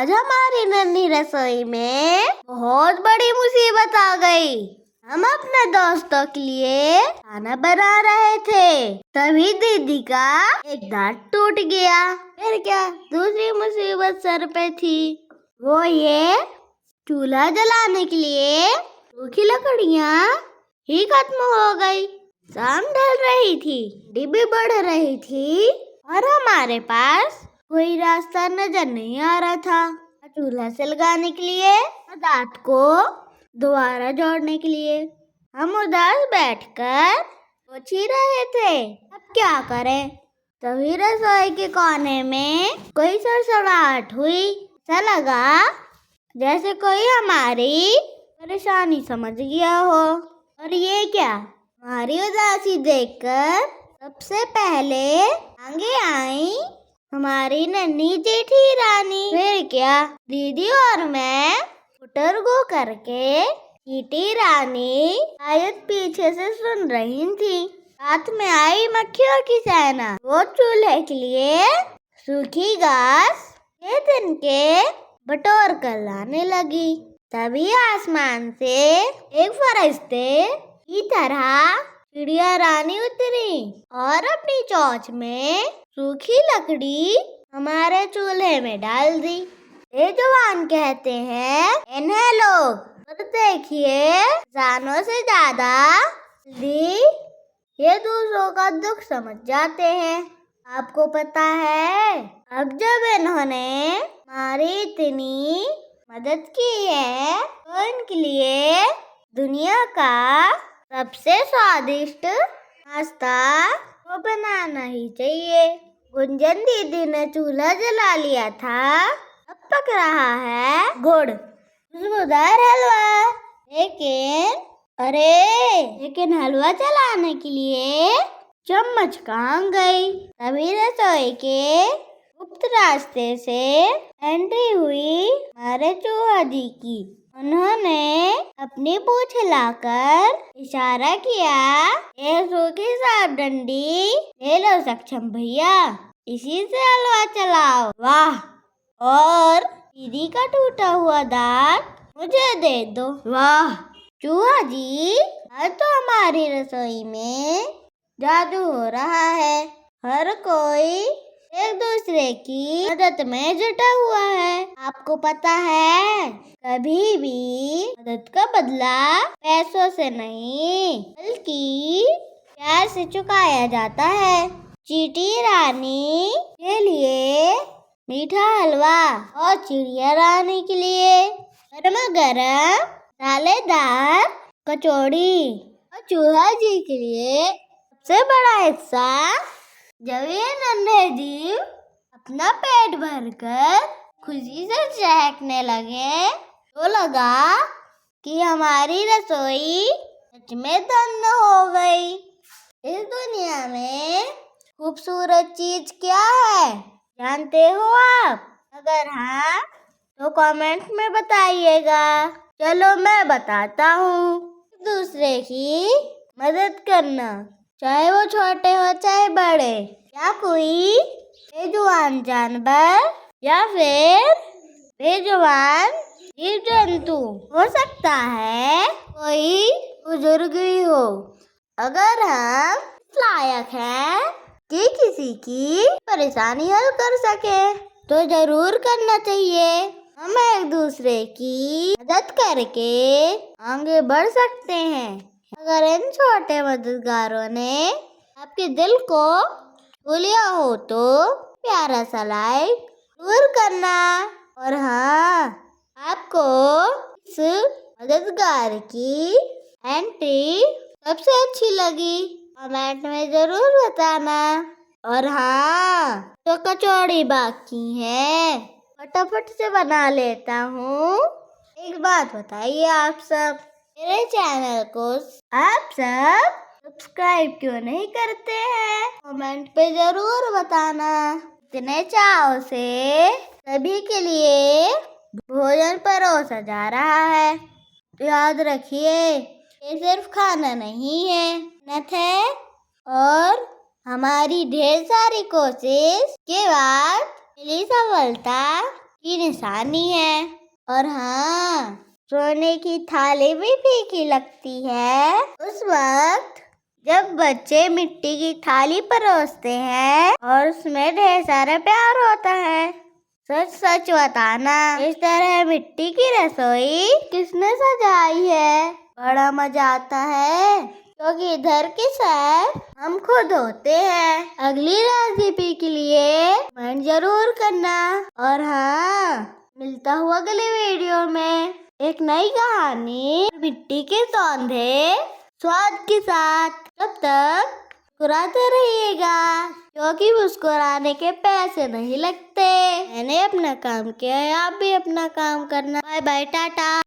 आज हमारी नन्ही रसोई में बहुत बड़ी मुसीबत आ गई। हम अपने दोस्तों के लिए खाना बना रहे थे, तभी दीदी का एक दांत टूट गया। फिर क्या, दूसरी मुसीबत सर पे थी, वो ये चूल्हा जलाने के लिए सूखी लकड़ियाँ ही खत्म हो गई। शाम ढल रही थी, डिब्बी बढ़ रही थी और हमारे पास कोई रास्ता नजर नहीं आ रहा था चूल्हा सुलगाने के लिए और दांत को दोबारा जोड़ने के लिए। हम उदास बैठकर सोच ही रहे थे अब क्या करें। तभी रसोई के कोने में कोई सड़सड़ाहट हुई। ऐसा लगा जैसे कोई हमारी परेशानी समझ गया हो। और ये क्या, हमारी उदासी देखकर सबसे पहले आगे आई हमारी नन्ही जेठी रानी। फिर क्या, दीदी और मैं गुटरगू करके चीटी रानी शायद पीछे से सुन रही थी। साथ में आई मक्खियों की सेना। वो चूल्हे के लिए सूखी घास के तिनके बटोर कर लाने लगी। तभी आसमान से एक फरिश्ते की तरह चिड़िया रानी उतरी और अपनी चोंच में सूखी लकड़ी हमारे चूल्हे में डाल दी। ये जवान कहते हैं, इन्हें लोग देखिए जानों से ज्यादा जल्दी ये दूसरों का दुख समझ जाते हैं। आपको पता है, अब जब इन्होंने हमारी इतनी मदद की है तो इनके लिए दुनिया का सबसे स्वादिष्ट नाश्ता वो बनाना ही चाहिए। गुंजन दीदी ने चूल्हा जला लिया था, अब पक रहा है गुड़ खुशबूदार हलवा। लेकिन हलवा चलाने के लिए चम्मच कहाँ गई। तभी रसोई के गुप्त रास्ते से एंट्री हुई हमारे चूहा जी की। उन्होंने अपनी पूंछ हिलाकर इशारा किया, ये सूखी साफ डंडी ले लो सक्षम भैया, इसी से हलवा चलाओ। वाह, और दीदी का टूटा हुआ दांत मुझे दे दो। वाह चूहा जी, आज तो हमारी रसोई में जादू हो रहा है। हर कोई एक दूसरे की मदद में जुटा हुआ है। आपको पता है, कभी भी मदद का बदला पैसों से नहीं बल्कि प्यार से चुकाया जाता है। चीटी रानी के लिए मीठा हलवा और चिड़िया रानी के लिए गरमा गरम दालेदार कचौड़ी और चूहा जी के लिए सबसे बड़ा हिस्सा। जब ये नन्हे जीव अपना पेट भरकर खुशी से चहकने लगे तो लगा कि हमारी रसोई सच में धन्य हो गई। इस दुनिया में खूबसूरत चीज क्या है जानते हो आप? अगर हाँ तो कमेंट में बताइएगा। चलो मैं बताता हूँ, दूसरे की मदद करना, चाहे वो छोटे हो चाहे बड़े, या कोई बेजुबान जानवर या फिर बेजुबान जीव जंतु हो सकता है, कोई बुजुर्ग भी हो। अगर हम लायक हैं कि किसी की परेशानी हल कर सके तो जरूर करना चाहिए। हम एक दूसरे की मदद करके आगे बढ़ सकते हैं। अगर इन छोटे मददगारों ने आपके दिल को छू लिया हो तो प्यारा सा लाइक जरूर करना। और हाँ, आपको इस मददगार की एंट्री सबसे अच्छी लगी कमेंट में जरूर बताना। और हाँ, तो कचौड़ी बाकी है, फटाफट से बना लेता हूँ। एक बात बताइए आप सब, मेरे चैनल को आप सब सब्सक्राइब क्यों नहीं करते हैं? कमेंट पे जरूर बताना। इतने चाव से सभी के लिए भोजन परोसा जा रहा है। याद रखिए, ये सिर्फ खाना नहीं है, मेहनत है और हमारी ढेर सारी कोशिश के बाद मिली सफलता की निशानी है। और हाँ, सोने की थाली भी फीकी लगती है उस वक्त जब बच्चे मिट्टी की थाली परोसते हैं और उसमें ढेर सारा प्यार होता है। सच सच बताना, इस तरह मिट्टी की रसोई किसने सजाई है? बड़ा मजा आता है क्योंकि इधर की सैर हम खुद होते हैं। अगली रेसिपी के लिए कमेंट जरूर करना। और हाँ, मिलता हुआ अगले वीडियो में एक नई कहानी मिट्टी के सौंधे स्वाद के साथ। तब तक मुस्कुराते रहिएगा क्योंकि मुस्कुराने के पैसे नहीं लगते। मैंने अपना काम किया है, आप भी अपना काम करना। Bye bye, Tata.